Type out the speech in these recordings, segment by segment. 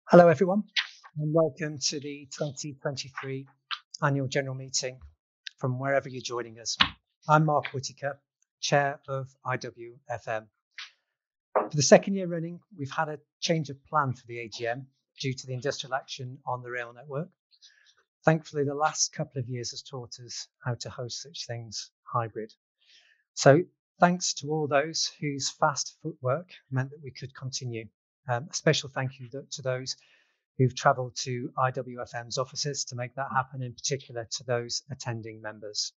Hello, everyone, and welcome to the 2023 Annual General Meeting from wherever you're joining us. I'm Mark Whittaker, Chair of IWFM. For the second year running, we've had a change of plan for the AGM due to the industrial action on the rail network. Thankfully, the last couple of years has taught us how to host such things hybrid. So thanks to all those whose fast footwork meant that we could continue. A special thank you to those who've travelled to IWFM's offices to make that happen, in particular to those attending members.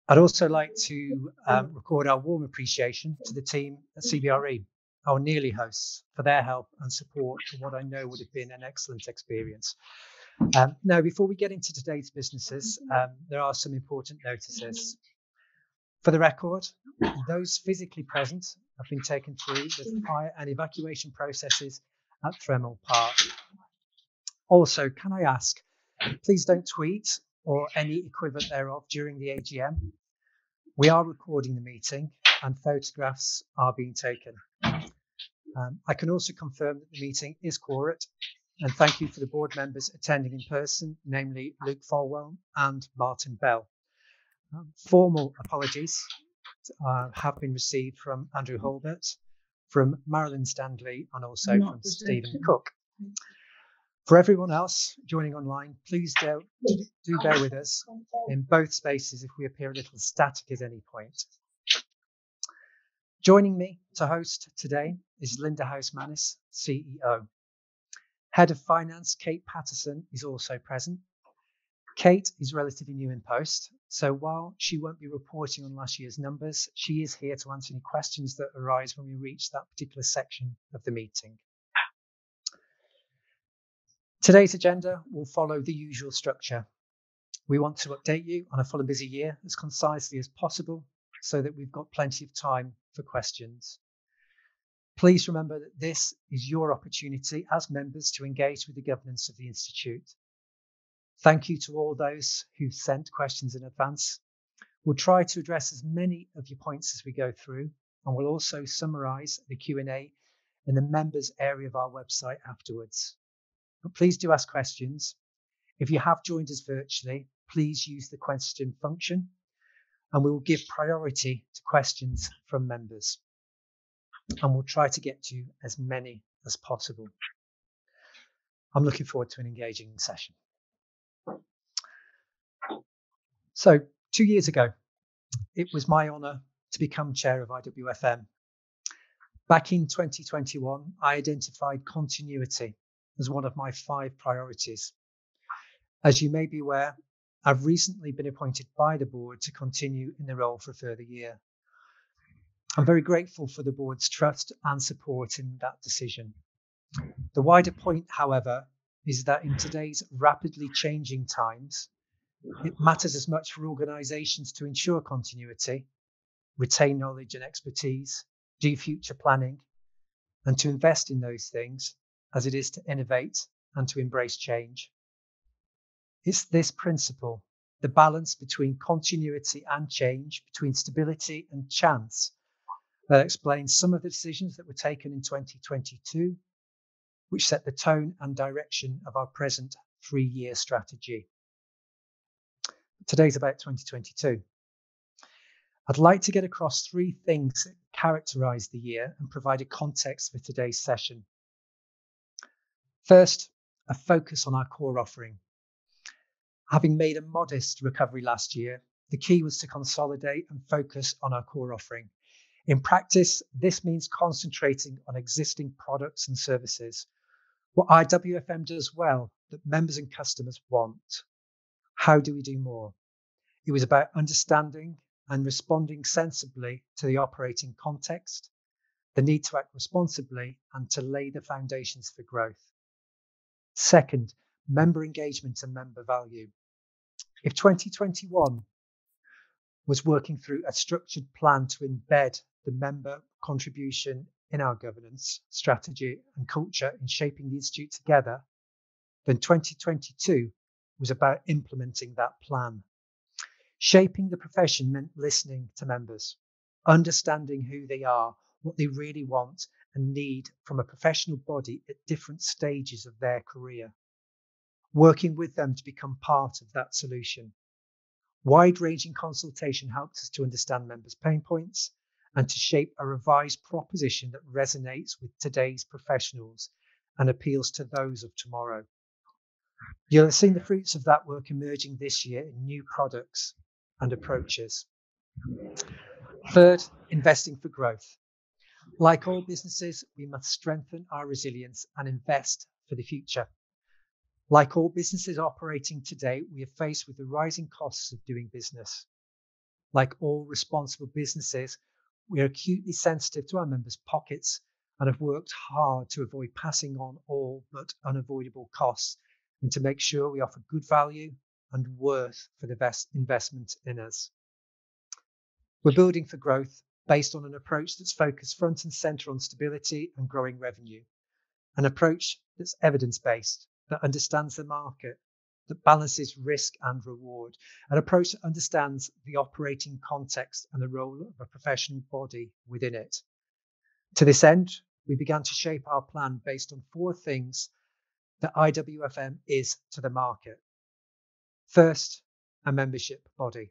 I'd also like to record our warm appreciation to the team at CBRE, our Nearly hosts, for their help and support for what I know would have been an excellent experience. Now, before we get into today's businesses, there are some important notices. For the record, those physically present have been taken through the fire and evacuation processes at Thremel Park. Also, can I ask, please don't tweet or any equivalent thereof during the AGM. We are recording the meeting and photographs are being taken. I can also confirm that the meeting is quorate, and thank you for the board members attending in person, namely Luke Folwell and Martin Bell. Formal apologies have been received from Andrew Holbert, from Marilyn Standley, and also from Stephen Cook. For everyone else joining online, please do bear with us in both spaces if we appear a little static at any point. Joining me to host today is Linda House-Manis, CEO. Head of Finance, Kate Patterson, is also present. Kate is relatively new in post, so while she won't be reporting on last year's numbers, she is here to answer any questions that arise when we reach that particular section of the meeting. Today's agenda will follow the usual structure. We want to update you on a full and busy year as concisely as possible so that we've got plenty of time for questions. Please remember that this is your opportunity as members to engage with the governance of the Institute. Thank you to all those who sent questions in advance. We'll try to address as many of your points as we go through, and we'll also summarise the Q&A in the members area of our website afterwards. But please do ask questions. If you have joined us virtually, please use the question function, and we will give priority to questions from members. And we'll try to get to as many as possible. I'm looking forward to an engaging session. So 2 years ago, it was my honour to become chair of IWFM. Back in 2021, I identified continuity as one of my 5 priorities. As you may be aware, I've recently been appointed by the board to continue in the role for a further year. I'm very grateful for the board's trust and support in that decision. The wider point, however, is that in today's rapidly changing times, it matters as much for organisations to ensure continuity, retain knowledge and expertise, do future planning, and to invest in those things as it is to innovate and to embrace change. It's this principle, the balance between continuity and change, between stability and chance, that explains some of the decisions that were taken in 2022, which set the tone and direction of our present 3-year strategy. Today's about 2022. I'd like to get across 3 things that characterise the year and provide a context for today's session. First, a focus on our core offering. Having made a modest recovery last year, the key was to consolidate and focus on our core offering. In practice, this means concentrating on existing products and services, what IWFM does well that members and customers want. How do we do more? It was about understanding and responding sensibly to the operating context, the need to act responsibly, and to lay the foundations for growth. Second, member engagement and member value. If 2021 was working through a structured plan to embed the member contribution in our governance, strategy and culture in shaping the Institute together, then 2022 was about implementing that plan. Shaping the profession meant listening to members, understanding who they are, what they really want, and need from a professional body at different stages of their career, working with them to become part of that solution. Wide-ranging consultation helps us to understand members' pain points and to shape a revised proposition that resonates with today's professionals and appeals to those of tomorrow. You'll have seen the fruits of that work emerging this year in new products and approaches. Third, investing for growth. Like all businesses, we must strengthen our resilience and invest for the future. Like all businesses operating today, we are faced with the rising costs of doing business. Like all responsible businesses, we are acutely sensitive to our members' pockets and have worked hard to avoid passing on all but unavoidable costs and to make sure we offer good value and worth for the best investment in us. We're building for growth based on an approach that's focused front and centre on stability and growing revenue, an approach that's evidence-based, that understands the market, that balances risk and reward, an approach that understands the operating context and the role of a professional body within it. To this end, we began to shape our plan based on 4 things that IWFM is to the market. First, a membership body.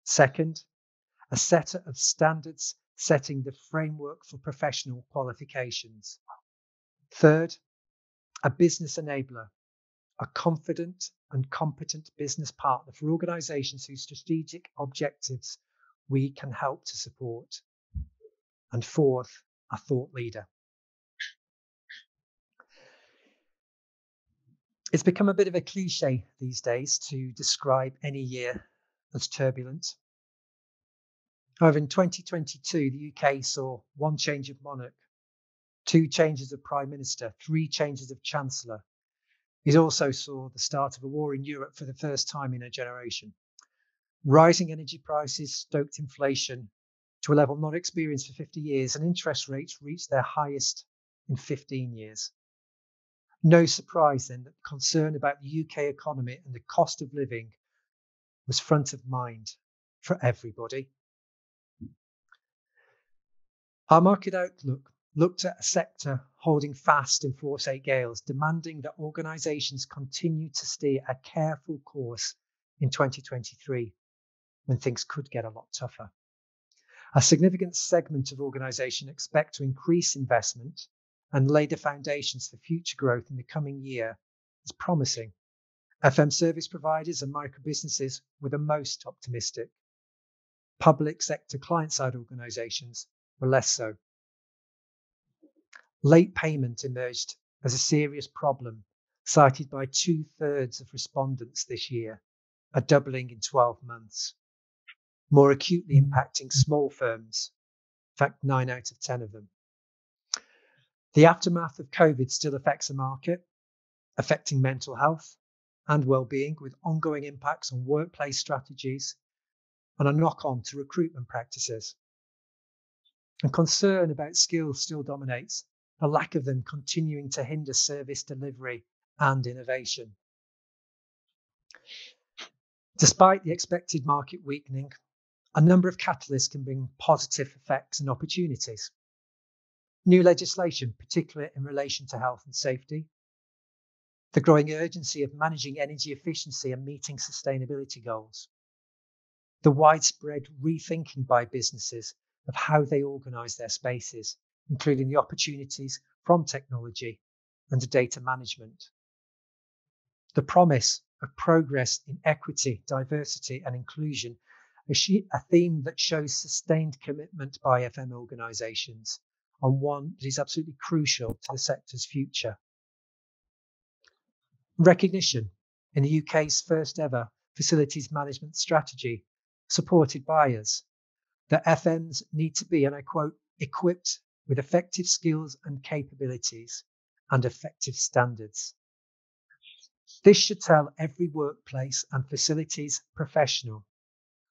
Second, a set of standards setting the framework for professional qualifications. Third, a business enabler, a confident and competent business partner for organisations whose strategic objectives we can help to support. And fourth, a thought leader. It's become a bit of a cliche these days to describe any year as turbulent. However, in 2022, the UK saw 1 change of monarch, 2 changes of Prime Minister, 3 changes of Chancellor. It also saw the start of a war in Europe for the first time in a generation. Rising energy prices stoked inflation to a level not experienced for 50 years, and interest rates reached their highest in 15 years. No surprise then that concern about the UK economy and the cost of living was front of mind for everybody. Our market outlook looked at a sector holding fast in force 8 gales, demanding that organisations continue to steer a careful course in 2023, when things could get a lot tougher. A significant segment of organisations expect to increase investment and lay the foundations for future growth in the coming year is promising. FM service providers and micro businesses were the most optimistic. Public sector client-side organisations were less so. Late payment emerged as a serious problem, cited by 2/3 of respondents this year, a doubling in 12 months, more acutely impacting small firms, in fact 9 out of 10 of them. The aftermath of COVID still affects the market, affecting mental health and well-being, with ongoing impacts on workplace strategies and a knock-on to recruitment practices. And concern about skills still dominates, the lack of them continuing to hinder service delivery and innovation. Despite the expected market weakening, a number of catalysts can bring positive effects and opportunities. New legislation, particularly in relation to health and safety, the growing urgency of managing energy efficiency and meeting sustainability goals, the widespread rethinking by businesses of how they organise their spaces, including the opportunities from technology and data management, the promise of progress in equity, diversity and inclusion, a theme that shows sustained commitment by FM organisations, and one that is absolutely crucial to the sector's future. Recognition in the UK's first ever facilities management strategy, supported by us, that FMs need to be, and I quote, equipped with effective skills and capabilities and effective standards. This should tell every workplace and facilities professional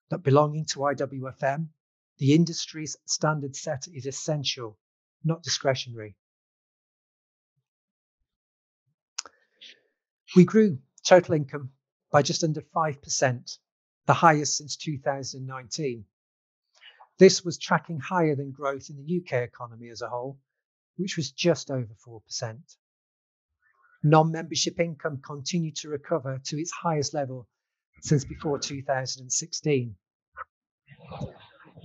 that belonging to IWFM, the industry's standard setter, is essential, not discretionary. We grew total income by just under 5%, the highest since 2019. This was tracking higher than growth in the UK economy as a whole, which was just over 4%. Non-membership income continued to recover to its highest level since before 2016.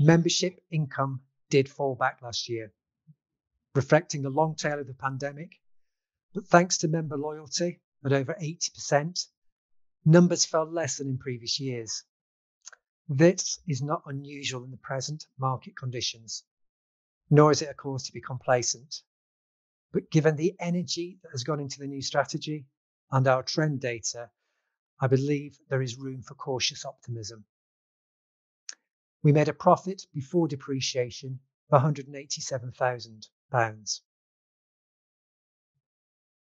Membership income did fall back last year, reflecting the long tail of the pandemic, but thanks to member loyalty at over 80%, numbers fell less than in previous years. This is not unusual in the present market conditions, nor is it a cause to be complacent. But given the energy that has gone into the new strategy and our trend data, I believe there is room for cautious optimism. We made a profit before depreciation of £187,000.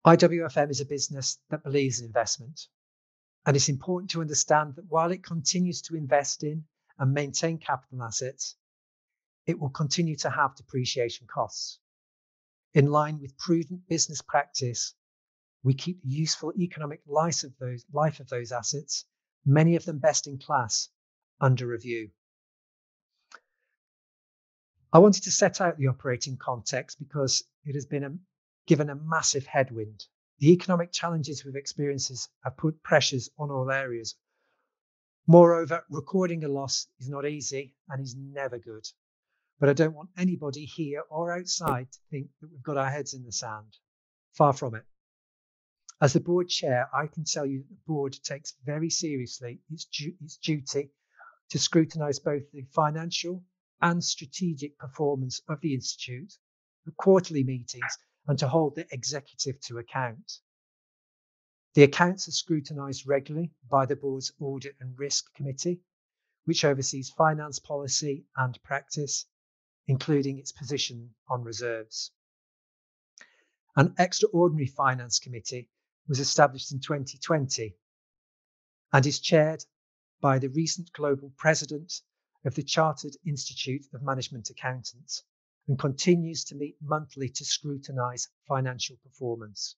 IWFM is a business that believes in investment, and it's important to understand that while it continues to invest in and maintain capital assets, it will continue to have depreciation costs. In line with prudent business practice, we keep the useful economic life of those assets, many of them best in class, under review. I wanted to set out the operating context because it has been given a massive headwind. The economic challenges we've experienced have put pressures on all areas. Moreover, recording a loss is not easy and is never good. But I don't want anybody here or outside to think that we've got our heads in the sand. Far from it. As the board chair, I can tell you that the board takes very seriously its duty to scrutinise both the financial and strategic performance of the Institute at quarterly meetings and to hold the executive to account. The accounts are scrutinised regularly by the board's Audit and Risk Committee, which oversees finance policy and practice, including its position on reserves. An extraordinary finance committee was established in 2020 and is chaired by the recent global president of the Chartered Institute of Management Accountants and continues to meet monthly to scrutinise financial performance.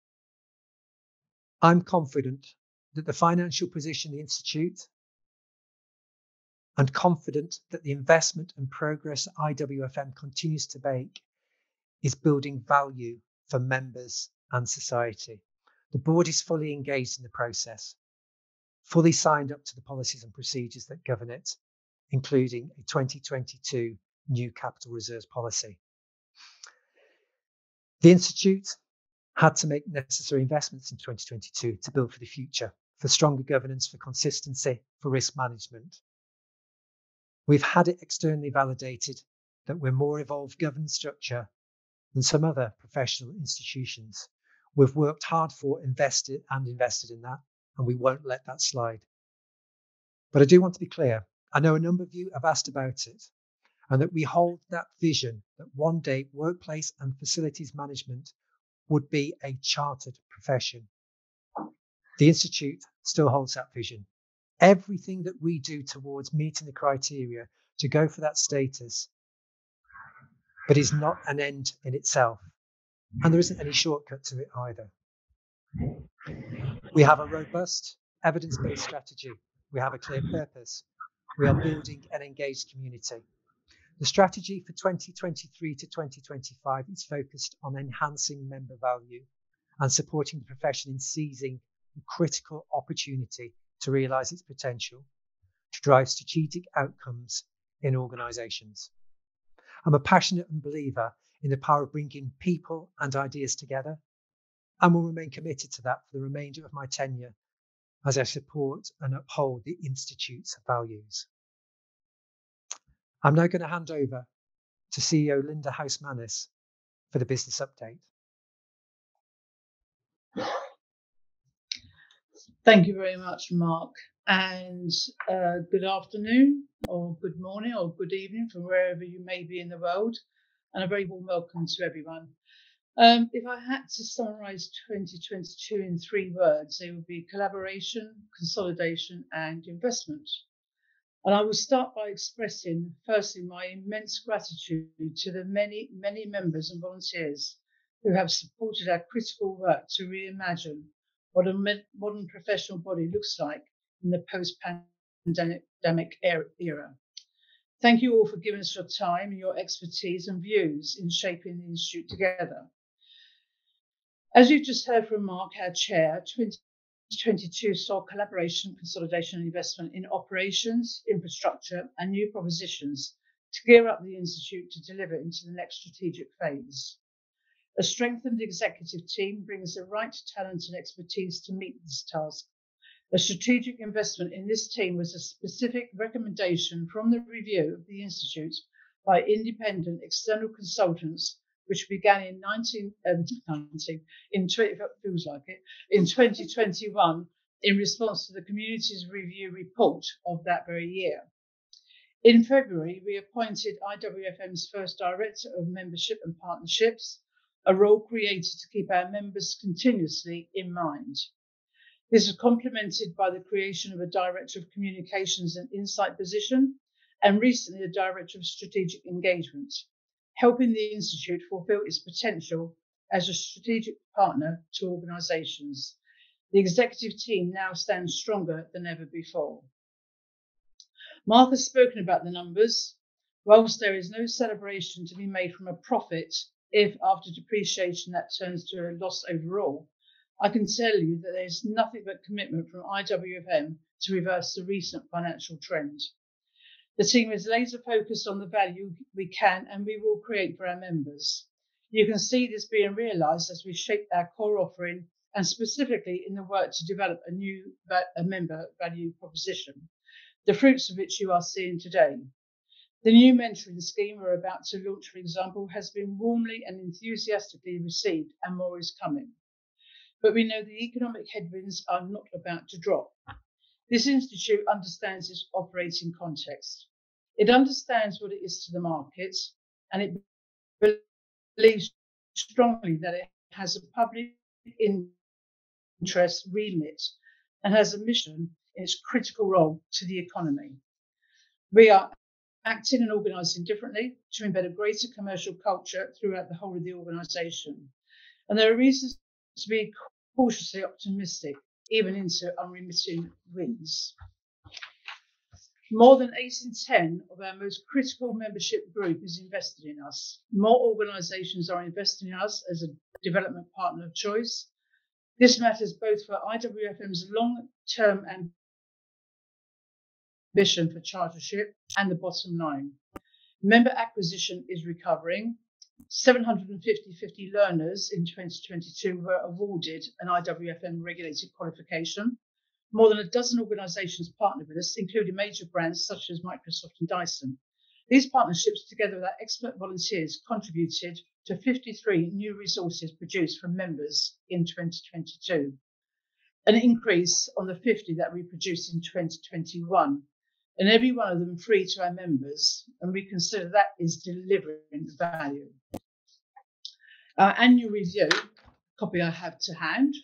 I'm confident that the financial position of the Institute and confident that the investment and progress IWFM continues to make is building value for members and society. The board is fully engaged in the process, fully signed up to the policies and procedures that govern it, including a 2022 new capital reserves policy. The Institute had to make necessary investments in 2022 to build for the future, for stronger governance, for consistency, for risk management. We've had it externally validated that we're more evolved governance structure than some other professional institutions. We've worked hard for, invested in that, and we won't let that slide. But I do want to be clear. I know a number of you have asked about it, and that we hold that vision that one day workplace and facilities management would be a chartered profession. The Institute still holds that vision. Everything that we do towards meeting the criteria to go for that status, but is not an end in itself. And there isn't any shortcut to it either. We have a robust, evidence-based strategy. We have a clear purpose. We are building an engaged community. The strategy for 2023 to 2025 is focused on enhancing member value and supporting the profession in seizing the critical opportunity to realise its potential, to drive strategic outcomes in organisations. I'm a passionate believer in the power of bringing people and ideas together, and will remain committed to that for the remainder of my tenure as I support and uphold the Institute's values. I'm now going to hand over to CEO Linda House-Mannis for the business update. Thank you very much, Mark, and good afternoon or good morning or good evening from wherever you may be in the world, and a very warm welcome to everyone. If I had to summarise 2022 in 3 words, they would be collaboration, consolidation and investment. And I will start by expressing firstly my immense gratitude to the many, many members and volunteers who have supported our critical work to reimagine what a modern professional body looks like in the post-pandemic era. Thank you all for giving us your time and your expertise and views in shaping the Institute together. As you just heard from Mark, our chair, 2022 saw collaboration, consolidation and investment in operations, infrastructure and new propositions to gear up the Institute to deliver into the next strategic phase. A strengthened executive team brings the right talent and expertise to meet this task. A strategic investment in this team was a specific recommendation from the review of the Institute by independent external consultants, which began in 2021 in response to the community's review report of that very year. In February, we appointed IWFM's first Director of Membership and Partnerships, a role created to keep our members continuously in mind. This is complemented by the creation of a Director of Communications and Insight position, and recently a Director of Strategic Engagement, helping the Institute fulfil its potential as a strategic partner to organisations. The executive team now stands stronger than ever before. Mark has spoken about the numbers. Whilst there is no celebration to be made from a profit, if after depreciation that turns to a loss overall, I can tell you that there is nothing but commitment from IWFM to reverse the recent financial trend. The team is laser focused on the value we can and we will create for our members. You can see this being realised as we shape our core offering and specifically in the work to develop a member value proposition, the fruits of which you are seeing today. The new mentoring scheme we're about to launch, for example, has been warmly and enthusiastically received and more is coming. But we know the economic headwinds are not about to drop. This institute understands its operating context. It understands what it is to the market, and it believes strongly that it has a public interest remit and has a mission in its critical role to the economy. We are acting and organising differently to embed a greater commercial culture throughout the whole of the organisation. And there are reasons to be cautiously optimistic, even into unremitting winds. More than 8 in 10 of our most critical membership group is invested in us. More organisations are investing in us as a development partner of choice. This matters both for IWFM's long-term ambition for chartership and the bottom line. Member acquisition is recovering. 750 learners in 2022 were awarded an IWFM regulated qualification. More than a dozen organisations partnered with us, including major brands such as Microsoft and Dyson. These partnerships, together with our expert volunteers, contributed to 53 new resources produced from members in 2022, an increase on the 50 that we produced in 2021, and every one of them free to our members, and we consider that is delivering value. Our annual review, copy I have to hand,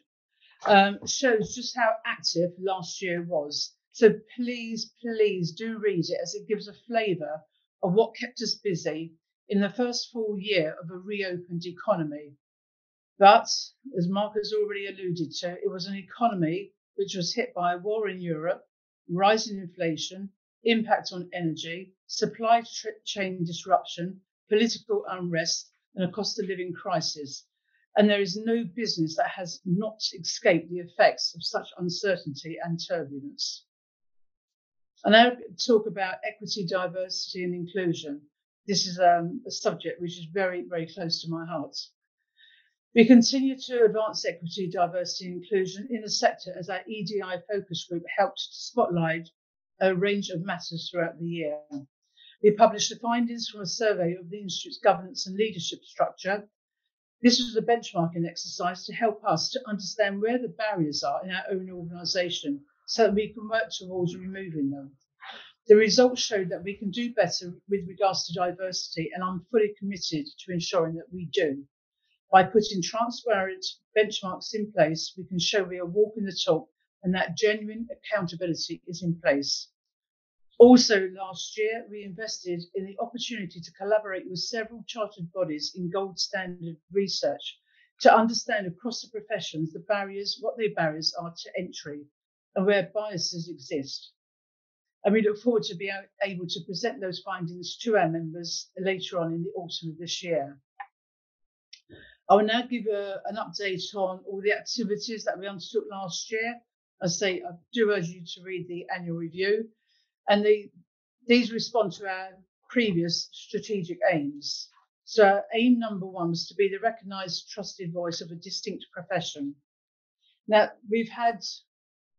shows just how active last year was. So please do read it, as it gives a flavour of what kept us busy in the first full year of a reopened economy. But, as Mark has already alluded to, it was an economy which was hit by a war in Europe, rising inflation, impact on energy, supply chain disruption, political unrest, and a cost of living crisis. And there is no business that has not escaped the effects of such uncertainty and turbulence. I now talk about equity, diversity and inclusion. This is a subject which is very, very close to my heart. We continue to advance equity, diversity and inclusion in the sector as our EDI focus group helped to spotlight a range of matters throughout the year. We published the findings from a survey of the Institute's governance and leadership structure. This was a benchmarking exercise to help us to understand where the barriers are in our own organisation so that we can work towards removing them. The results showed that we can do better with regards to diversity, and I'm fully committed to ensuring that we do. By putting transparent benchmarks in place, we can show we are walking the talk and that genuine accountability is in place. Also, last year, we invested in the opportunity to collaborate with several chartered bodies in gold standard research to understand across the professions the barriers, what their barriers are to entry, and where biases exist. And we look forward to being able to present those findings to our members later on in the autumn of this year. I will now give an update on all the activities that we undertook last year. As I say, I do urge you to read the annual review, and these respond to our previous strategic aims. So aim number 1 was to be the recognised, trusted voice of a distinct profession. Now, we've had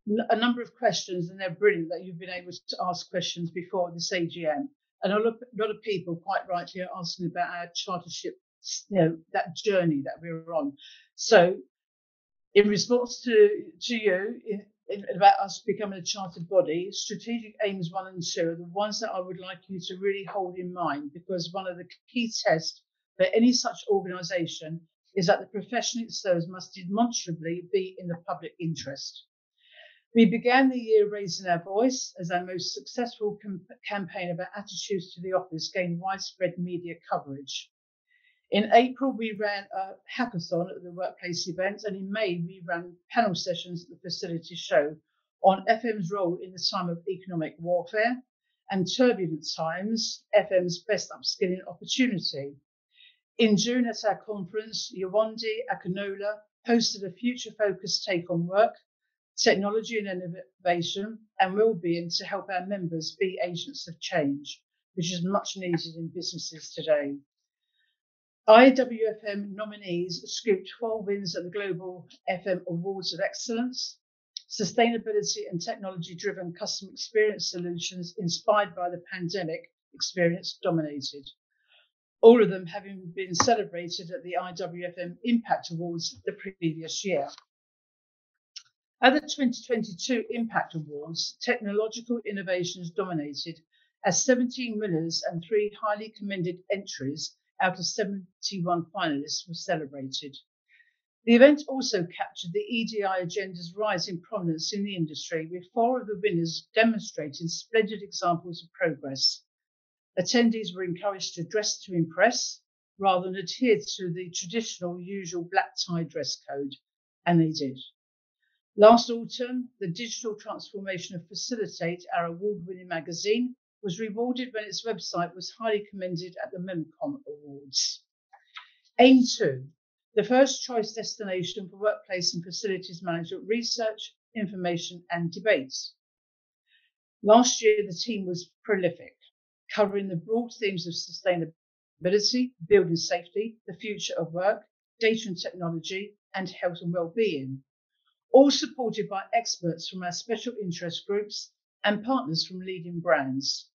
a number of questions, and they're brilliant that you've been able to ask questions before this AGM. And a lot of people quite rightly are asking about our chartership, that journey that we're on. So in response to you about us becoming a chartered body, strategic aims 1 and 2 are the ones that I would like you to really hold in mind, because one of the key tests for any such organisation is that the profession itself must demonstrably be in the public interest. We began the year raising our voice as our most successful campaign about attitudes to the office gained widespread media coverage. In April, we ran a hackathon at the workplace event, and in May, we ran panel sessions at the facility show on FM's role in the time of economic warfare and turbulent times, FM's best upskilling opportunity. In June at our conference, Yawandi Akinola hosted a future-focused take on work, technology and innovation and well-being to help our members be agents of change, which is much needed in businesses today. IWFM nominees scooped 12 wins at the Global FM Awards of Excellence. Sustainability and technology-driven customer experience solutions inspired by the pandemic experience dominated. All of them having been celebrated at the IWFM Impact Awards the previous year. At the 2022 Impact Awards, technological innovations dominated as 17 winners and 3 highly commended entries out of 71 finalists were celebrated. The event also captured the EDI agenda's rise in prominence in the industry, with 4 of the winners demonstrating splendid examples of progress. Attendees were encouraged to dress to impress rather than adhere to the traditional usual black tie dress code, and they did. Last autumn, the digital transformation of Facilitate, our award-winning magazine, was rewarded when its website was highly commended at the MEMCOM Awards. Aim 2, the first choice destination for workplace and facilities management research, information and debates. Last year, the team was prolific, covering the broad themes of sustainability, building safety, the future of work, data and technology, and health and well-being, all supported by experts from our special interest groups and partners from leading brands.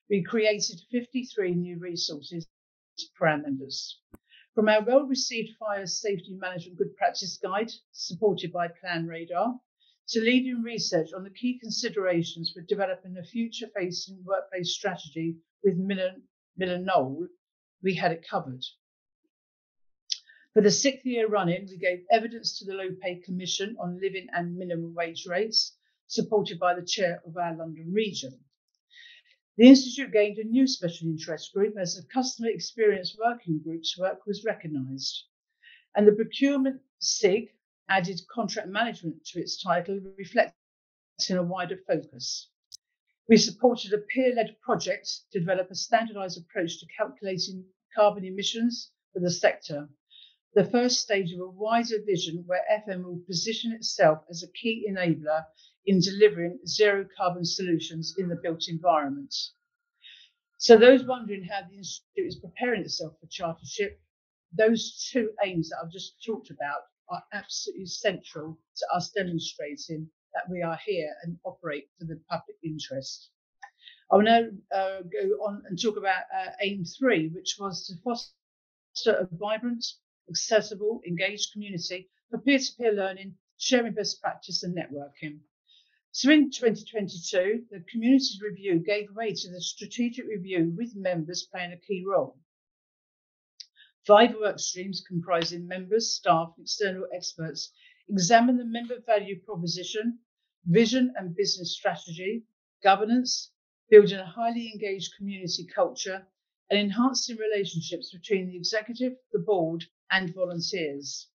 We created 53 new resources for our members. From our well-received fire safety management good practice guide, supported by Plan Radar, to leading research on the key considerations for developing a future-facing workplace strategy with Miller Knoll, we had it covered. For the 6th year running, we gave evidence to the Low Pay Commission on living and minimum wage rates, supported by the chair of our London region. The Institute gained a new special interest group as the Customer Experience Working Group's work was recognised. And the Procurement SIG added contract management to its title, reflecting a wider focus. We supported a peer-led project to develop a standardised approach to calculating carbon emissions for the sector, the first stage of a wider vision where FM will position itself as a key enabler in delivering zero carbon solutions in the built environment. So those wondering how the Institute is preparing itself for chartership, those 2 aims that I've just talked about are absolutely central to us demonstrating that we are here and operate for the public interest. I will now go on and talk about aim 3, which was to foster a vibrant, accessible, engaged community for peer-to-peer learning, sharing best practice and networking. So in 2022, the community review gave way to the strategic review with members playing a key role. 5 work streams comprising members, staff, and external experts examined the member value proposition, vision and business strategy, governance, building a highly engaged community culture, and enhancing relationships between the executive, the board, and volunteers.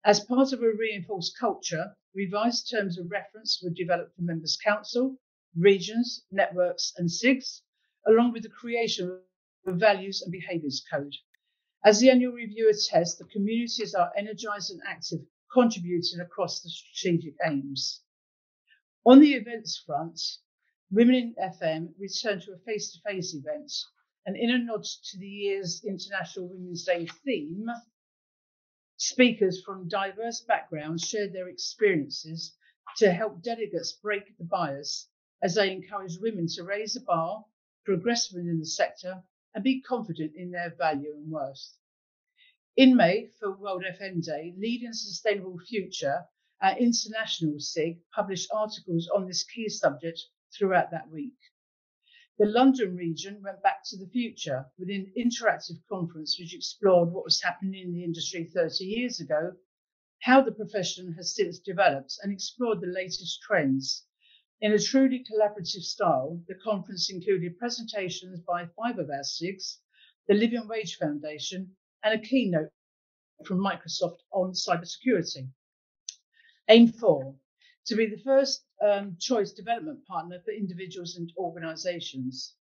As part of a reinforced culture, revised terms of reference were developed for Members' Council, regions, networks, and SIGs, along with the creation of a values and behaviours code. As the annual review attests, the communities are energised and active, contributing across the strategic aims. On the events front, Women in FM returned to a face-to-face event, and in a nod to the year's International Women's Day theme, speakers from diverse backgrounds shared their experiences to help delegates break the bias as they encourage women to raise the bar, progress within the sector, and be confident in their value and worth. In May, for World FM Day, Leading a Sustainable Future, our international SIG published articles on this key subject throughout that week. The London region went back to the future with an interactive conference which explored what was happening in the industry 30 years ago, how the profession has since developed, and explored the latest trends. In a truly collaborative style, the conference included presentations by 5 of our SIGs, the Living Wage Foundation, and a keynote from Microsoft on cybersecurity. Aim 4, to be the first choice development partner for individuals and organisations.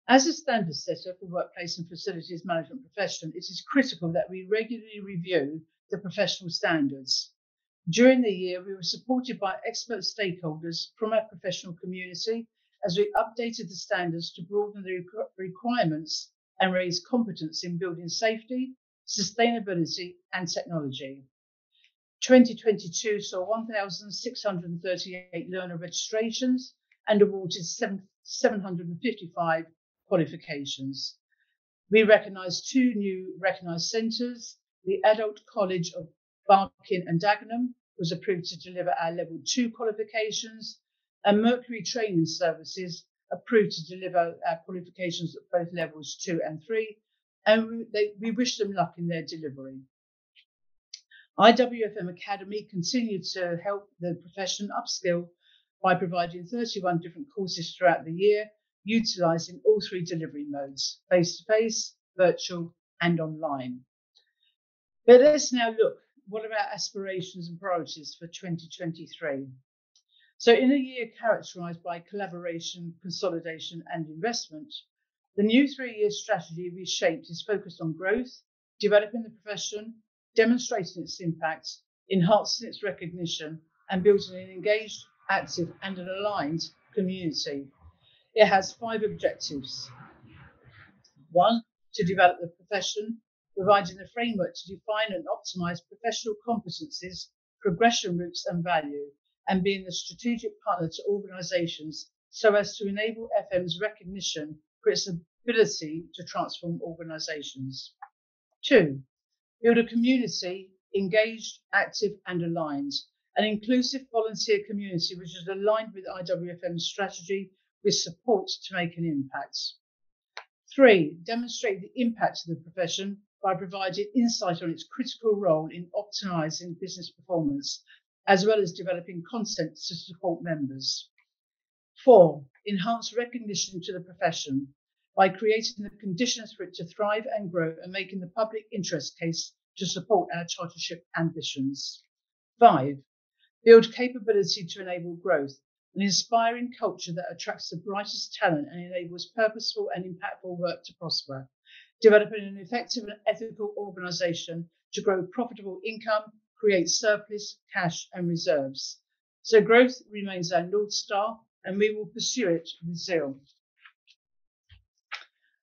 As a standard setter for workplace and facilities management profession, it is critical that we regularly review the professional standards. During the year, we were supported by expert stakeholders from our professional community as we updated the standards to broaden the requirements and raise competence in building safety, sustainability, and technology. 2022 saw 1,638 learner registrations and awarded 755 qualifications. We recognised 2 new recognised centres. The Adult College of Barking and Dagenham was approved to deliver our Level 2 qualifications, and Mercury Training Services approved to deliver our qualifications at both Levels 2 and 3, and we wish them luck in their delivery. IWFM Academy continued to help the profession upskill by providing 31 different courses throughout the year, utilising all 3 delivery modes, face-to-face, virtual, and online. But let's now look, what are our aspirations and priorities for 2023? So in a year characterised by collaboration, consolidation, and investment, the new 3-year strategy reshaped is focused on growth, developing the profession, demonstrating its impact, enhancing its recognition, and building an engaged, active, and an aligned community. It has 5 objectives. 1, to develop the profession, providing the framework to define and optimise professional competencies, progression routes, and value, and being the strategic partner to organisations so as to enable FM's recognition for its ability to transform organisations. 2, build a community engaged, active, and aligned, an inclusive volunteer community which is aligned with IWFM's strategy with support to make an impact. 3, demonstrate the impact of the profession by providing insight on its critical role in optimising business performance, as well as developing content to support members. 4, enhance recognition to the profession by creating the conditions for it to thrive and grow and making the public interest case to support our chartership ambitions. 5, build capability to enable growth, an inspiring culture that attracts the brightest talent and enables purposeful and impactful work to prosper, developing an effective and ethical organisation to grow profitable income, create surplus, cash and reserves. So growth remains our North Star and we will pursue it with zeal.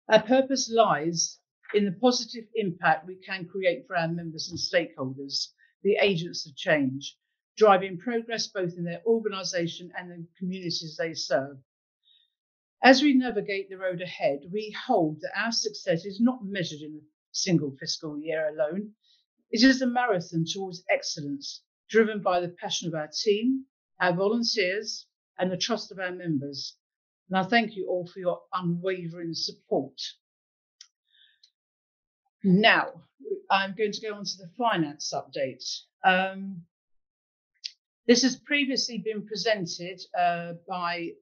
Our purpose lies in the positive impact we can create for our members and stakeholders, the agents of change, driving progress both in their organisation and the communities they serve. As we navigate the road ahead, we hold that our success is not measured in a single fiscal year alone. It is a marathon towards excellence, driven by the passion of our team, our volunteers, and the trust of our members. And I thank you all for your unwavering support. Now, I'm going to go on to the finance update. This has previously been presented by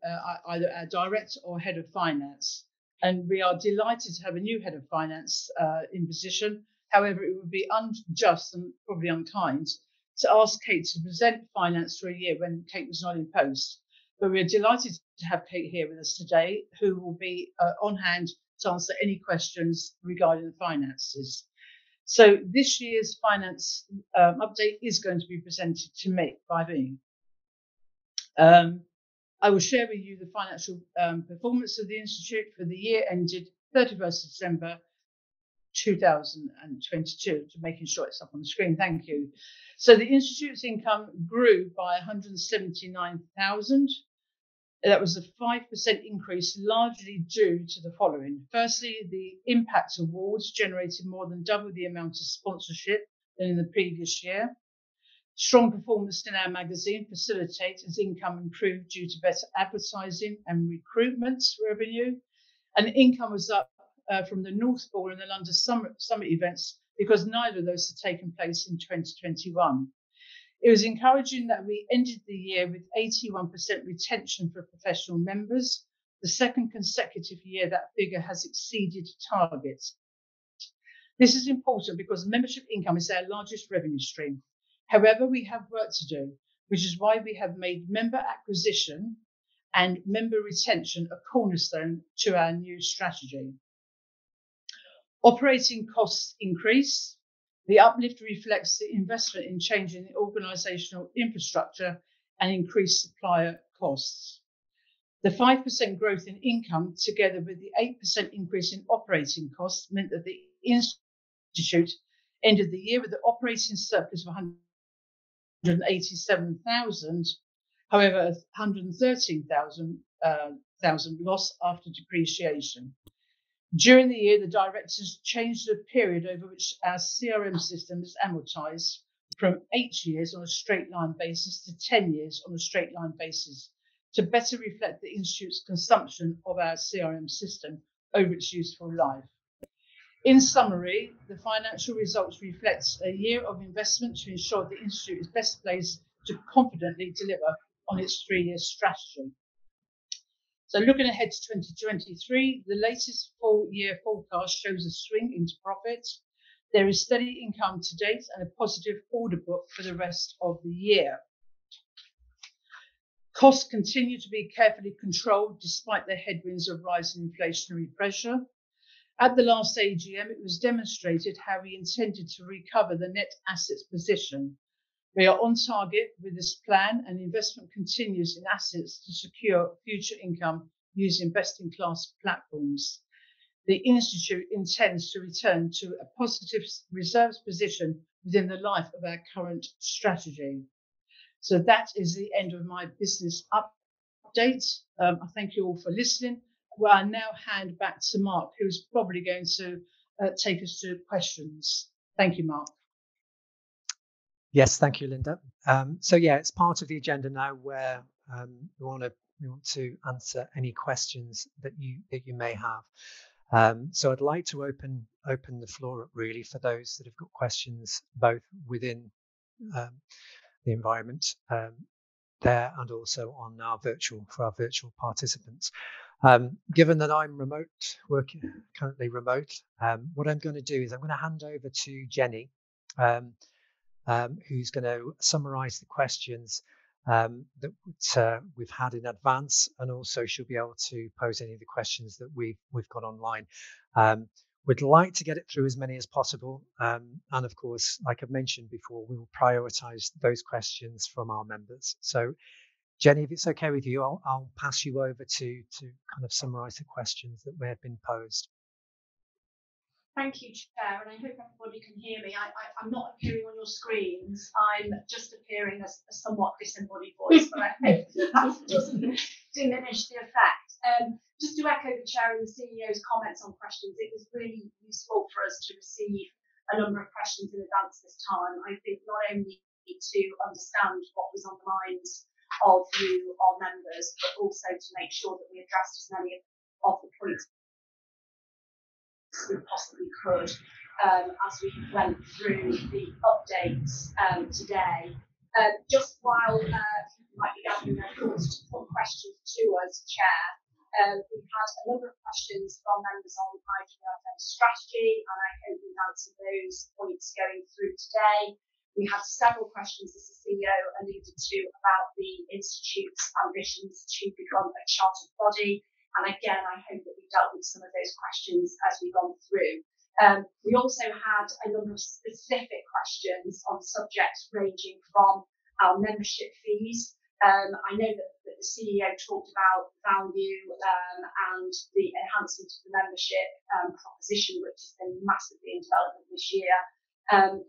either our director or head of finance, and we are delighted to have a new head of finance in position. However, it would be unjust and probably unkind to ask Kate to present finance for a year when Kate was not in post. But we're delighted to have Kate here with us today, who will be on hand to answer any questions regarding the finances. So this year's finance update is going to be presented to me by me. I will share with you the financial performance of the Institute for the year ended 31st December 2022, to making sure it's up on the screen. Thank you. So the Institute's income grew by 179,000. That was a 5% increase, largely due to the following. Firstly, the Impact Awards generated more than double the amount of sponsorship than in the previous year. Strong performance in our magazine facilitates as income improved due to better advertising and recruitment revenue. And income was up from the North Ball and the London Summit events, because neither of those had taken place in 2021. It was encouraging that we ended the year with 81% retention for professional members, the second consecutive year that figure has exceeded targets. This is important because membership income is our largest revenue stream. However, we have work to do, which is why we have made member acquisition and member retention a cornerstone to our new strategy. Operating costs increase. The uplift reflects the investment in changing the organisational infrastructure and increased supplier costs. The 5% growth in income, together with the 8% increase in operating costs, meant that the Institute ended the year with an operating surplus of 187,000, however, 113,000 loss after depreciation. During the year, the directors changed the period over which our CRM system is amortised from 8 years on a straight line basis to 10 years on a straight line basis to better reflect the Institute's consumption of our CRM system over its useful life. In summary, the financial results reflect a year of investment to ensure the Institute is best placed to confidently deliver on its 3-year strategy. So looking ahead to 2023, the latest full-year forecast shows a swing into profit. There is steady income to date and a positive order book for the rest of the year. Costs continue to be carefully controlled despite the headwinds of rising inflationary pressure. At the last AGM, it was demonstrated how we intended to recover the net assets position. We are on target with this plan, and investment continues in assets to secure future income using best-in-class platforms. The Institute intends to return to a positive reserves position within the life of our current strategy. So that is the end of my business update. I thank you all for listening. Well, I now hand back to Mark, who's probably going to take us to questions. Thank you, Mark. Yes, thank you, Linda. So yeah, it's part of the agenda now where we want to answer any questions that you may have. So I'd like to open the floor up really for those that have got questions both within the environment there and also on our virtual participants. Given that I'm currently remote, what I'm going to do is I'm going to hand over to Jenny, who's going to summarise the questions that we've had in advance, and also she'll be able to pose any of the questions that we've got online. We'd like to get it through as many as possible, and of course, like I've mentioned before, we will prioritise those questions from our members. So, Jenny, if it's okay with you, I'll pass you over to kind of summarise the questions that may have been posed. Thank you, Chair, and I hope everybody can hear me. I'm not appearing on your screens. I'm just appearing as a somewhat disembodied voice, but I hope that doesn't diminish the effect. Just to echo the Chair and the CEO's comments on questions, it was really useful for us to receive a number of questions in advance this time. I think not only to understand what was on the minds of you, our members, but also to make sure that we addressed as many of the points we possibly could as we went through the updates today. Just while people might be gathering their thoughts to put questions to us, Chair, we've had a number of questions from members on IWFM strategy, and I hope we've answered those points going through today. We had several questions, as the CEO alluded to, about the Institute's ambitions to become a chartered body. And again, I hope that we dealt with some of those questions as we've gone through. We also had a number of specific questions on subjects ranging from our membership fees. I know that the CEO talked about value and the enhancement of the membership proposition, which has been massively in development this year.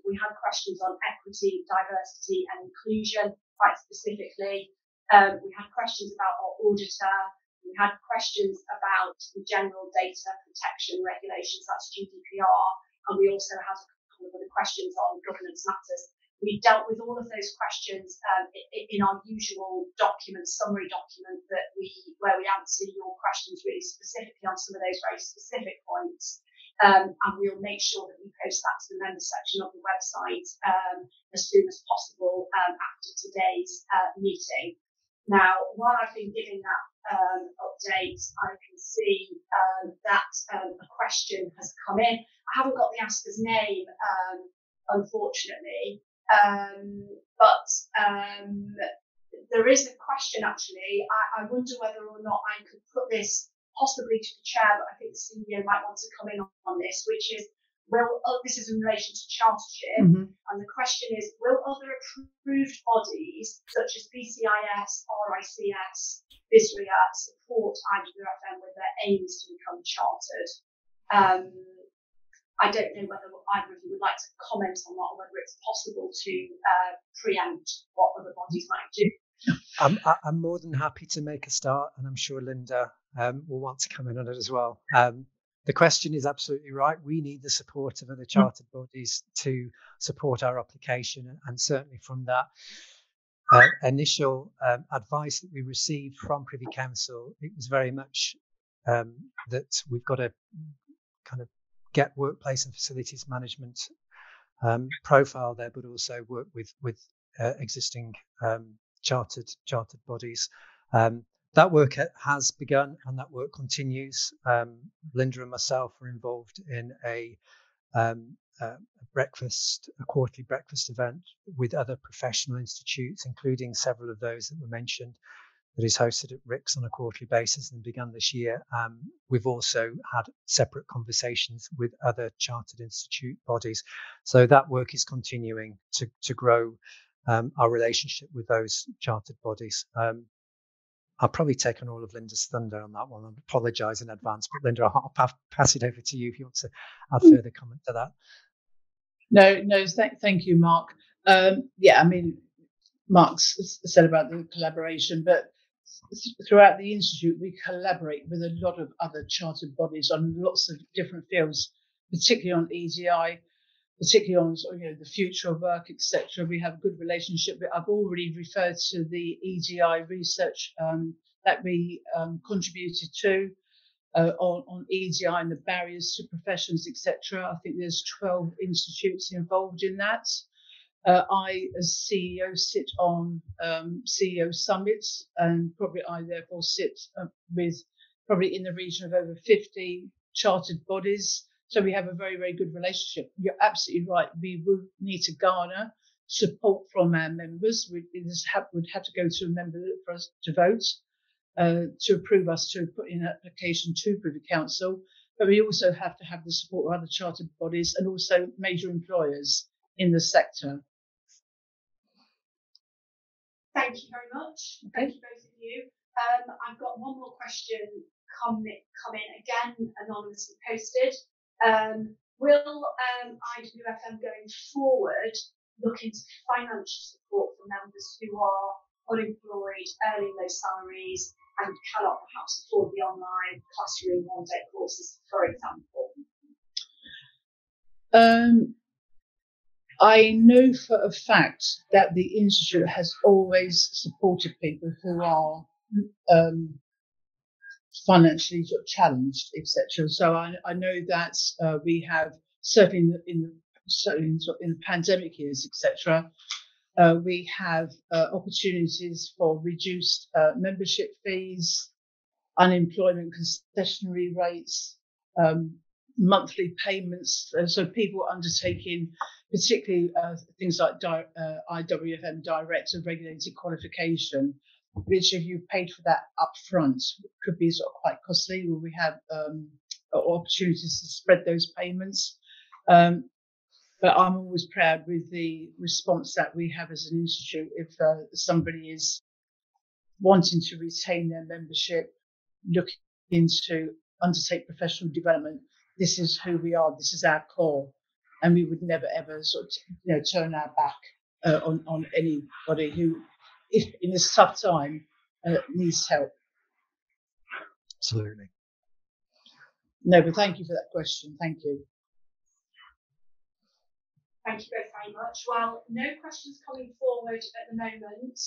We had questions on equity, diversity and inclusion, quite specifically. We had questions about our auditor. We had questions about the general data protection regulations, that's GDPR, and we also had a couple of other questions on governance matters. We dealt with all of those questions in our usual summary document where we answer your questions really specifically on some of those very specific points. And we'll make sure that we post that to the member section of the website as soon as possible after today's meeting. Now, while I've been giving that update, I can see that a question has come in. I haven't got the asker's name, unfortunately, but there is a question actually. I wonder whether or not I could put this possibly to the chair, but I think the CEO might want to come in on this, which is, this is in relation to chartership, and the question is, will other approved bodies such as BCIS, RICS, BISRIA support IWFM with their aims to become chartered? I don't know whether either of you would like to comment on that, or whether it's possible to preempt what other bodies might do. I'm more than happy to make a start, and I'm sure Linda will want to come in on it as well. The question is absolutely right. We need the support of other chartered bodies to support our application, and certainly from that initial advice that we received from Privy Council, it was very much that we've got to kind of get workplace and facilities management profile there, but also work with existing chartered bodies. That work has begun, and that work continues. Linda and myself are involved in a quarterly breakfast event with other professional institutes, including several of those that were mentioned, that is hosted at RICS on a quarterly basis and began this year. We've also had separate conversations with other chartered institute bodies. So that work is continuing to grow our relationship with those chartered bodies. I've probably taken all of Linda's thunder on that one. I apologise in advance, but Linda, I'll pass it over to you if you want to add further comment to that. No, thank you, Mark. Yeah, I mean, Mark's said about the collaboration, but throughout the Institute, we collaborate with a lot of other chartered bodies on lots of different fields, particularly on EDI, particularly on the future of work, etc. We have a good relationship. I've already referred to the EDI research that we contributed to on EDI and the barriers to professions, etc. I think there's 12 institutes involved in that. I, as CEO, sit on CEO summits, and probably I therefore sit with probably in the region of over 50 chartered bodies. So we have a very, very good relationship. You're absolutely right. We would need to garner support from our members. Would have to go to a member for us to vote to approve us to put in an application to Privy Council. But we also have to have the support of other chartered bodies and also major employers in the sector. Thank you very much. Thank you, both of you. I've got one more question come in, again, anonymously posted. Will IWFM going forward look into financial support for members who are unemployed, earning low salaries, and cannot perhaps afford the online classroom one-day courses, for example? I know for a fact that the Institute has always supported people who are financially challenged, etc. So I know that we have certainly in the pandemic years, etc. We have opportunities for reduced membership fees, unemployment concessionary rates, monthly payments. So people undertaking particularly things like IWFM Director of Regulated Qualification, which if you've paid for that up front could be sort of quite costly, where we have opportunities to spread those payments. But I'm always proud with the response that we have as an institute. If somebody is wanting to retain their membership, looking to undertake professional development, this is who we are, this is our core. And we would never, ever sort of turn our back on anybody who, if in this tough time, needs help. Absolutely. No, but thank you for that question. Thank you. Thank you both very much. Well, no questions coming forward at the moment.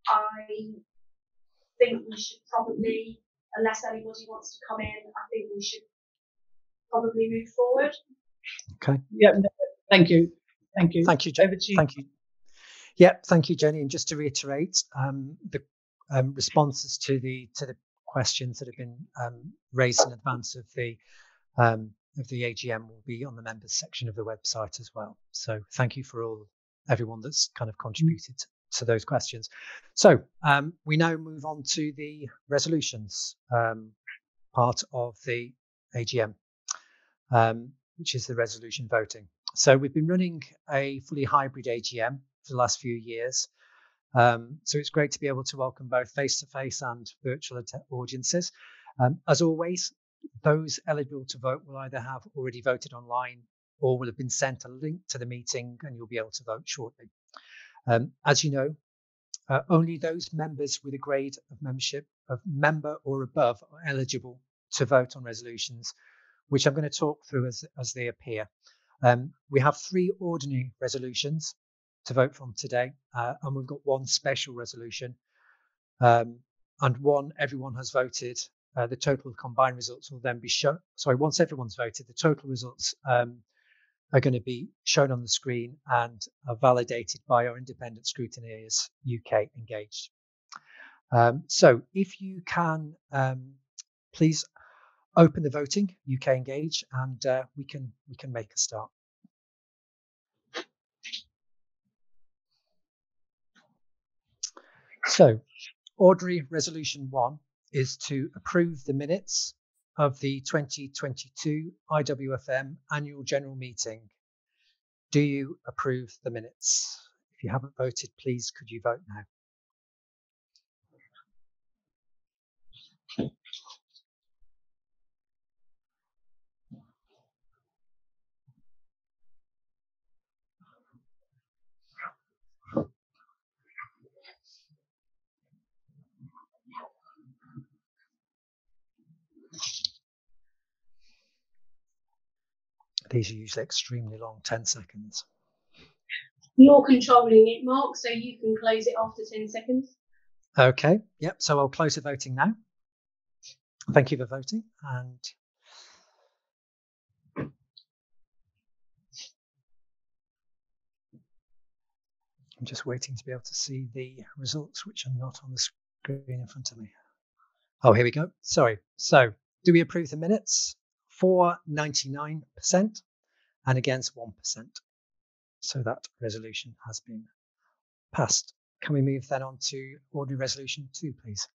I think we should probably, unless anybody wants to come in, I think we should probably move forward. Okay. Yeah. No, thank you. Thank you. Thank you, Jenny. Over to you. Thank you. Yeah. Thank you, Jenny. And just to reiterate, the responses to the questions that have been raised in advance of the AGM will be on the members section of the website as well. So thank you for everyone that's kind of contributed to those questions. So we now move on to the resolutions part of the AGM, which is the resolution voting. So we've been running a fully hybrid AGM for the last few years. So it's great to be able to welcome both face-to-face and virtual audiences. As always, those eligible to vote will either have already voted online or will have been sent a link to the meeting and you'll be able to vote shortly. As you know, only those members with a grade of membership of member or above are eligible to vote on resolutions, which I'm going to talk through as they appear. We have 3 ordinary resolutions to vote from today, and we've got 1 special resolution, and one everyone has voted. The total combined results will then be shown. Sorry, once everyone's voted, the total results are going to be shown on the screen and are validated by our independent scrutineers, UK Engaged. So if you can, please open the voting, UK Engage, and we can make a start. So, ordinary resolution 1 is to approve the minutes of the 2022 IWFM annual general meeting. Do you approve the minutes? If you haven't voted, please could you vote now? These are usually extremely long, 10 seconds. You're controlling it, Mark, so you can close it after 10 seconds. Okay, yep, so I'll close the voting now. Thank you for voting. And I'm just waiting to be able to see the results, which are not on the screen in front of me. Oh, here we go. Sorry. So do we approve the minutes? For 99% and against 1%. So that resolution has been passed. Can we move then on to ordinary resolution 2, please?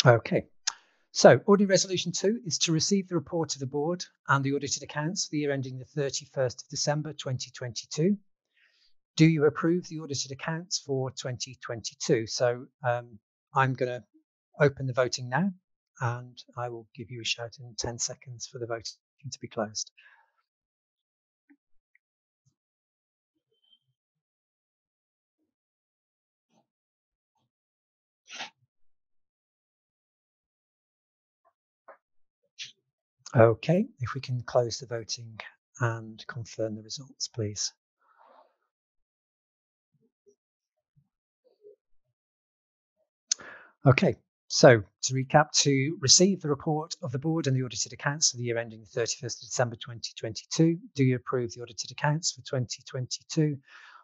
Okay. So ordinary resolution 2 is to receive the report of the board and the audited accounts for the year ending the 31st of December 2022. Do you approve the audited accounts for 2022? So I'm going to open the voting now, and I will give you a shout in 10 seconds for the voting to be closed. Okay, if we can close the voting and confirm the results, please. Okay, so to recap, to receive the report of the board and the audited accounts for the year ending the 31st of December 2022, do you approve the audited accounts for 2022?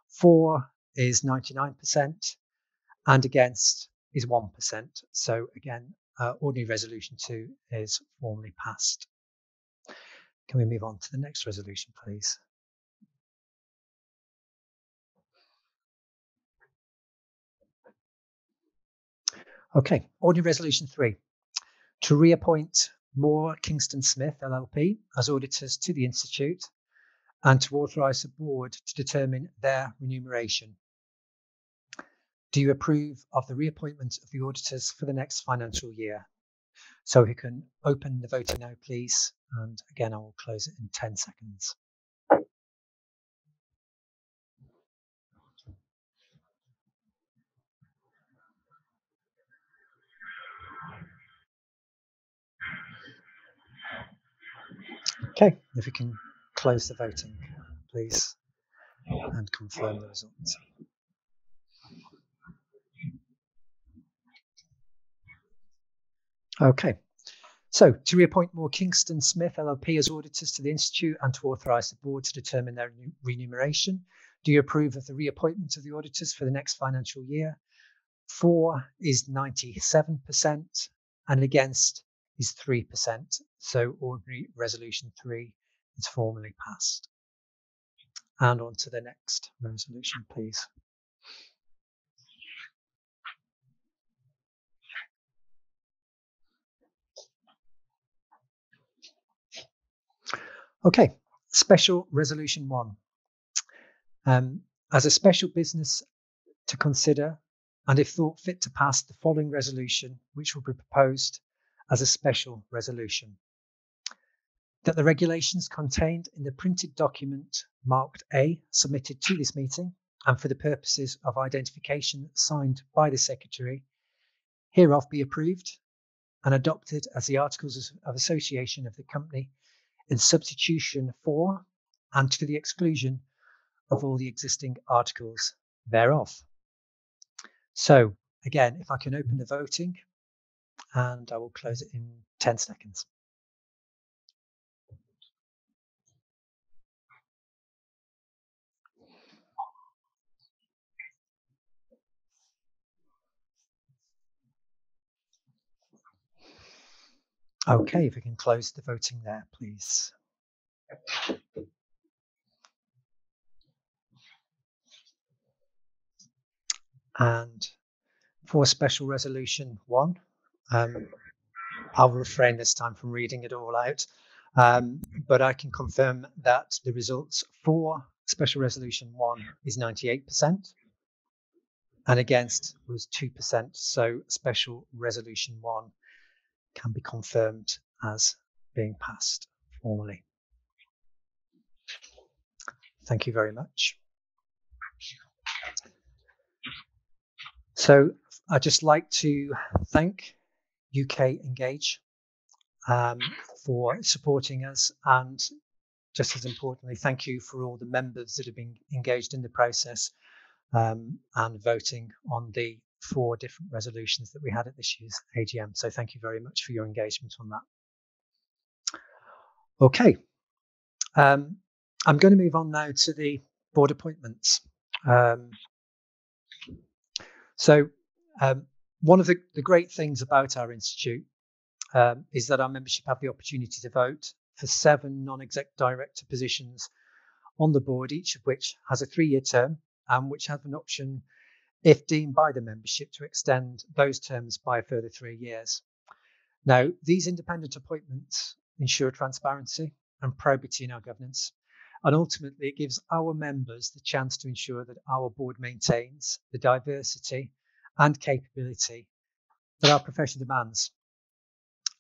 For is 99% and against is 1%. So again, ordinary resolution 2 is formally passed. Can we move on to the next resolution, please? Okay, ordinary resolution 3, to reappoint Moore Kingston Smith LLP as auditors to the Institute and to authorise the board to determine their remuneration. Do you approve of the reappointment of the auditors for the next financial year? So we can open the voting now, please. And again, I will close it in 10 seconds. Okay, if we can close the voting, please, and confirm the results. Okay, so to reappoint Moore Kingston Smith LLP as auditors to the Institute and to authorise the board to determine their remuneration. Do you approve of the reappointment of the auditors for the next financial year? For is 97% and against is 3%. So ordinary resolution 3 is formally passed. And on to the next resolution, please. Okay, special resolution 1. As a special business to consider, and if thought fit to pass, the following resolution, which will be proposed as a special resolution. That the regulations contained in the printed document marked A, submitted to this meeting, and for the purposes of identification signed by the Secretary, hereof be approved and adopted as the Articles of Association of the company in substitution for and to the exclusion of all the existing articles thereof. So again, if I can open the voting, and I will close it in 10 seconds. Okay, if we can close the voting there, please. And for special resolution 1, I'll refrain this time from reading it all out, but I can confirm that the results for special resolution 1 is 98% and against was 2%. So special resolution 1 can be confirmed as being passed formally. Thank you very much. So I'd just like to thank UK Engage for supporting us, and just as importantly, thank you for all the members that have been engaged in the process and voting on the 4 different resolutions that we had at this year's AGM. So thank you very much for your engagement on that. Okay, I'm going to move on now to the board appointments. One of the great things about our institute is that our membership have the opportunity to vote for 7 non-exec director positions on the board, each of which has a 3-year term and which have an option, if deemed by the membership, to extend those terms by a further 3 years. Now, these independent appointments ensure transparency and probity in our governance, and ultimately it gives our members the chance to ensure that our board maintains the diversity and capability that our profession demands.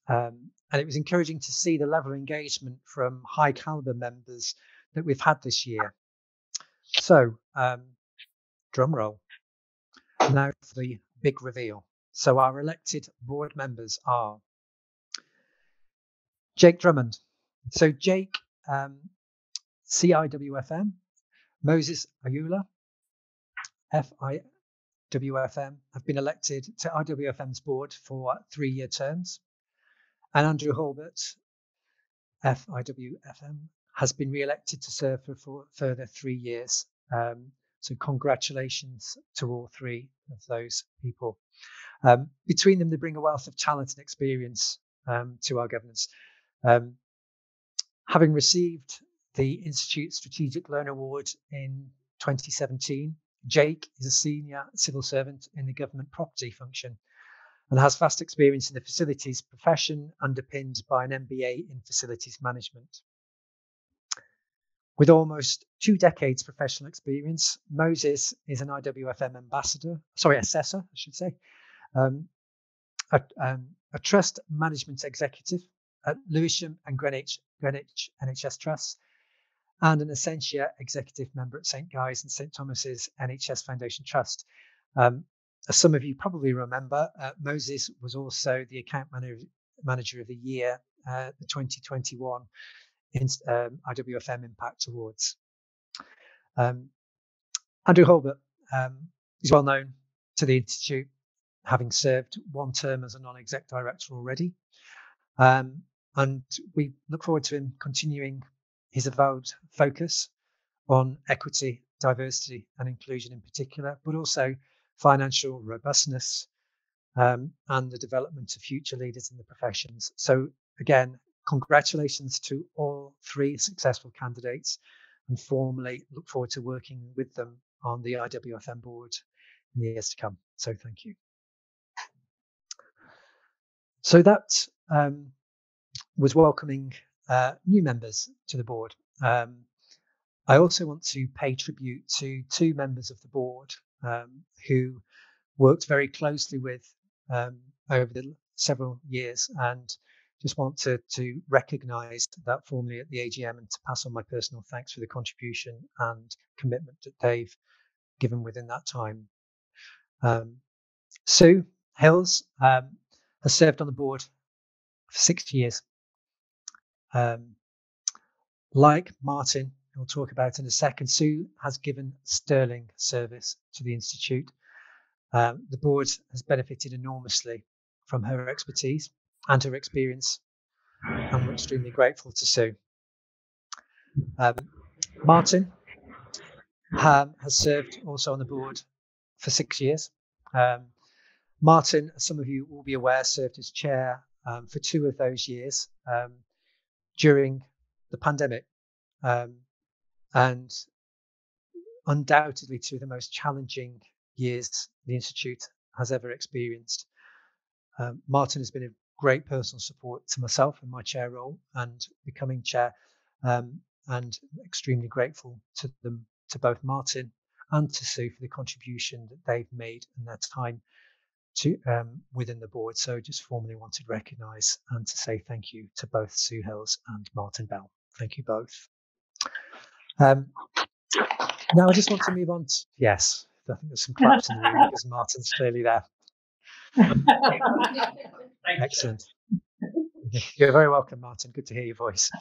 And it was encouraging to see the level of engagement from high caliber members that we've had this year. So, drum roll. Now for the big reveal. So our elected board members are Jake Drummond. So Jake, CIWFM, Moses Ayula, FIWFM, have been elected to IWFM's board for 3-year terms. And Andrew Hulbert, FIWFM, has been re-elected to serve for further 3 years. So congratulations to all three of those people. Between them, they bring a wealth of talent and experience to our governance. Having received the Institute Strategic Learner Award in 2017, Jake is a senior civil servant in the government property function and has vast experience in the facilities profession, underpinned by an MBA in facilities management. With almost 2 decades professional experience, Moses is an IWFM assessor, I should say, a trust management executive at Lewisham and Greenwich NHS Trusts, and an Essentia executive member at St Guy's and St Thomas's NHS Foundation Trust. As some of you probably remember, Moses was also the account manager of the year, the 2021 IWFM Impact Awards. Andrew Hulbert is well known to the Institute, having served 1 term as a non-exec director already. And we look forward to him continuing his avowed focus on equity, diversity and inclusion in particular, but also financial robustness and the development of future leaders in the professions. So again, congratulations to all 3 successful candidates, and formally look forward to working with them on the IWFM board in the years to come. So thank you. So that was welcoming new members to the board. I also want to pay tribute to 2 members of the board who worked very closely with over the several years, and just want to recognise that formally at the AGM, and to pass on my personal thanks for the contribution and commitment that they've given within that time. Sue Hills has served on the board for 6 years. Like Martin, who we'll talk about in a second, Sue has given sterling service to the Institute. The board has benefited enormously from her expertise and her experience, and we're extremely grateful to Sue. Martin has served also on the board for 6 years. Martin, as some of you will be aware, served as chair for 2 of those years during the pandemic, and undoubtedly 2 of the most challenging years the Institute has ever experienced. Martin has been a great personal support to myself in my chair role and becoming chair, and extremely grateful to them, to both Martin and to Sue, for the contribution that they've made in their time to within the board. So just formally want to recognise and to say thank you to both Sue Hills and Martin Bell. Thank you both. Now I just want to move on to, yes, I think there's some claps in the room because Martin's clearly there. Excellent. You're very welcome, Martin. Good to hear your voice.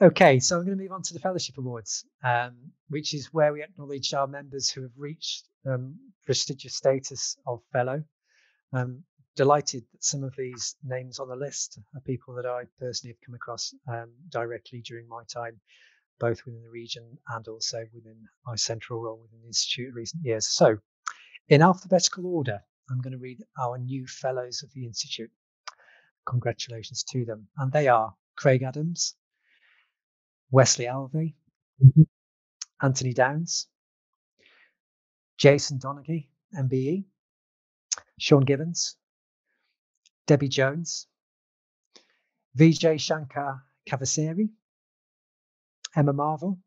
Okay, so I'm going to move on to the Fellowship Awards, which is where we acknowledge our members who have reached prestigious status of Fellow. I'm delighted that some of these names on the list are people that I personally have come across directly during my time, both within the region and also within my central role within the Institute in recent years. So, in alphabetical order, I'm going to read our new Fellows of the Institute. Congratulations to them. And they are Craig Adams, Wesley Alvey, Anthony Downs, Jason Donaghy, MBE, Sean Gibbons, Debbie Jones, Vijay Shankar Kavaseri, Emma Marvel,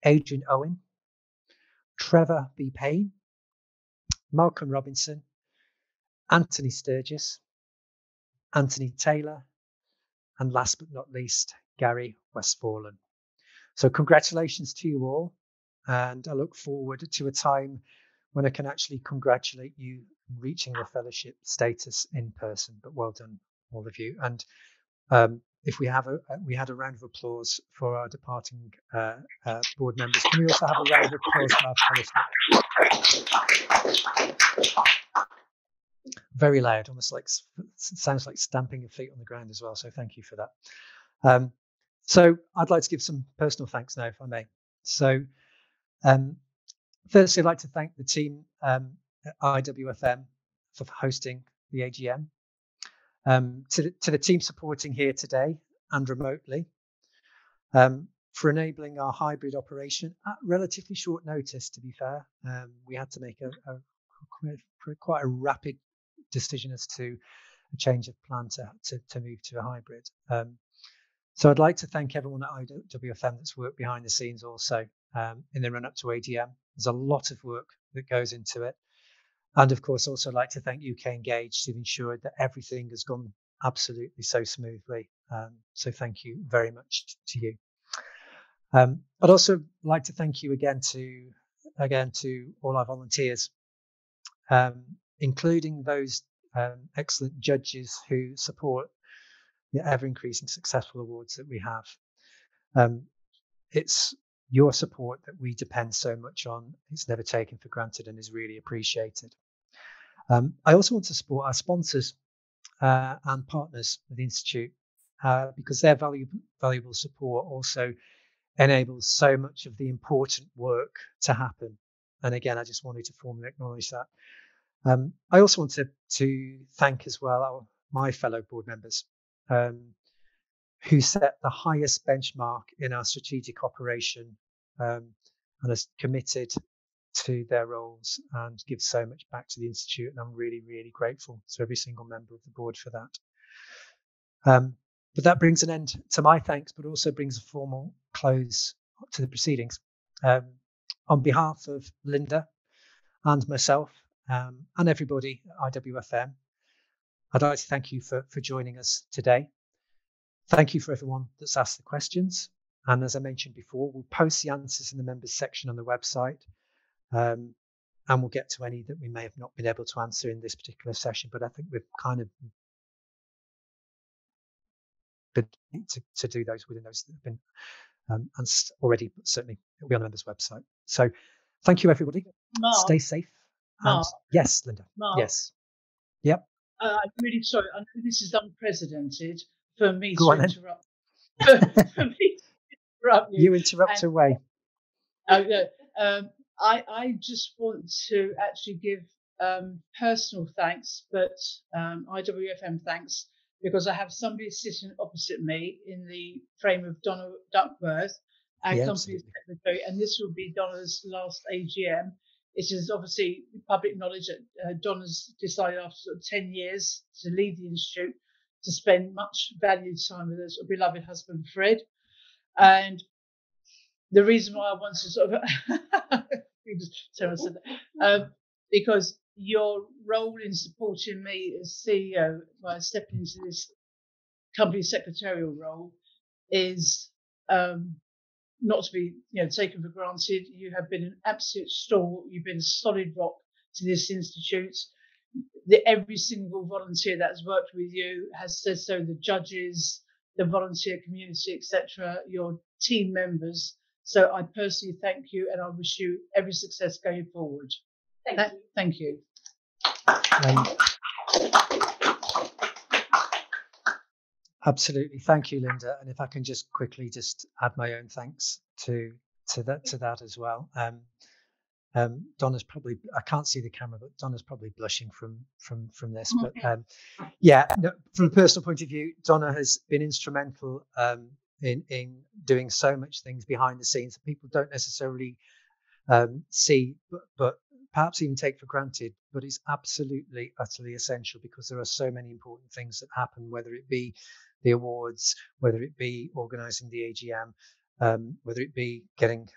Adrian Owen, Trevor B. Payne, Malcolm Robinson, Anthony Sturgis, Anthony Taylor, and last but not least, Gary Westfallen. So congratulations to you all, and I look forward to a time when I can actually congratulate you on reaching the fellowship status in person. But well done, all of you. And if we had a round of applause for our departing board members, can we also have a round of applause for our fellowship? Very loud, almost like sounds like stamping of feet on the ground as well. So thank you for that. So I'd like to give some personal thanks now, if I may. So firstly, I'd like to thank the team at IWFM for hosting the AGM, to the team supporting here today and remotely, for enabling our hybrid operation at relatively short notice, to be fair. We had to make quite a rapid decision as to a change of plan to move to a hybrid. So I'd like to thank everyone at IWFM that's worked behind the scenes also in the run up to AGM. There's a lot of work that goes into it. And of course, also like to thank UK Engage to ensure that everything has gone absolutely so smoothly. So thank you very much to you. I'd also like to thank you again to all our volunteers, including those excellent judges who support the ever-increasing successful awards that we have. It's your support that we depend so much on. It's never taken for granted and is really appreciated. I also want to support our sponsors and partners of the Institute because their valuable support also enables so much of the important work to happen. And again, I just wanted to formally acknowledge that. I also want to thank as well my fellow board members who set the highest benchmark in our strategic operation and are committed to their roles and give so much back to the Institute. And I'm really, really grateful to every single member of the board for that. But that brings an end to my thanks, but also brings a formal close to the proceedings. On behalf of Linda and myself and everybody at IWFM, I'd like to thank you for joining us today. Thank you for everyone that's asked the questions. And as I mentioned before, we'll post the answers in the members section on the website. And we'll get to any that we may have not been able to answer in this particular session, but I think we've kind of to do those within those that have been and already, but certainly it'll be on the members website. So thank you, everybody. Mark, Stay safe. Mark, yes, Linda. Mark, yes. Yep. I'm really sorry. I know this is unprecedented for me Go to on, interrupt. For me to interrupt you. You interrupt away. I just want to actually give personal thanks, but IWFM thanks, because I have somebody sitting opposite me in the frame of Donna Duckworth, our company secretary, and this will be Donna's last AGM. It is obviously public knowledge that Donna's decided after sort of 10 years to leave the Institute to spend much valued time with her beloved husband, Fred. And the reason why I want to sort of because your role in supporting me as CEO by stepping into this company secretarial role is not to be taken for granted. You have been an absolute stalwart. You've been a solid rock to this institute. Every single volunteer that has worked with you has said so. The judges, the volunteer community, etc., your team members. So I personally thank you, and I wish you every success going forward. Thank you. Absolutely, thank you, Linda. And if I can just quickly just add my own thanks to that as well. Donna's probably, I can't see the camera, but Donna's probably blushing from this. But from a personal point of view, Donna has been instrumental in doing so much things behind the scenes that people don't necessarily see, but perhaps even take for granted. But it's absolutely, utterly essential because there are so many important things that happen, whether it be the awards, whether it be organising the AGM, whether it be getting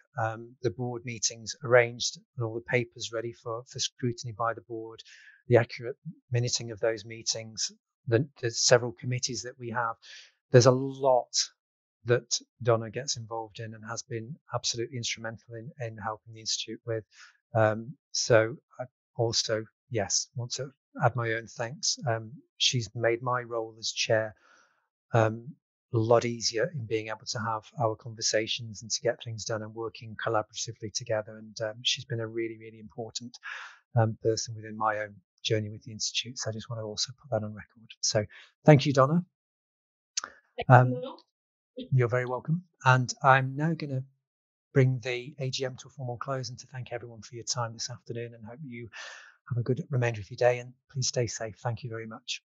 the board meetings arranged and all the papers ready for scrutiny by the board, the accurate minuting of those meetings, the several committees that we have. There's a lot that Donna gets involved in and has been absolutely instrumental in helping the Institute with. So I also, want to add my own thanks. She's made my role as chair a lot easier in being able to have our conversations and to get things done and working collaboratively together. And she's been a really, really important person within my own journey with the Institute. So I just want to also put that on record. So thank you, Donna. You're very welcome. And I'm now going to bring the AGM to a formal close and to thank everyone for your time this afternoon, and hope you have a good remainder of your day, and please stay safe. Thank you very much.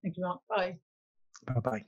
Thank you, Mark. Bye. Bye-bye.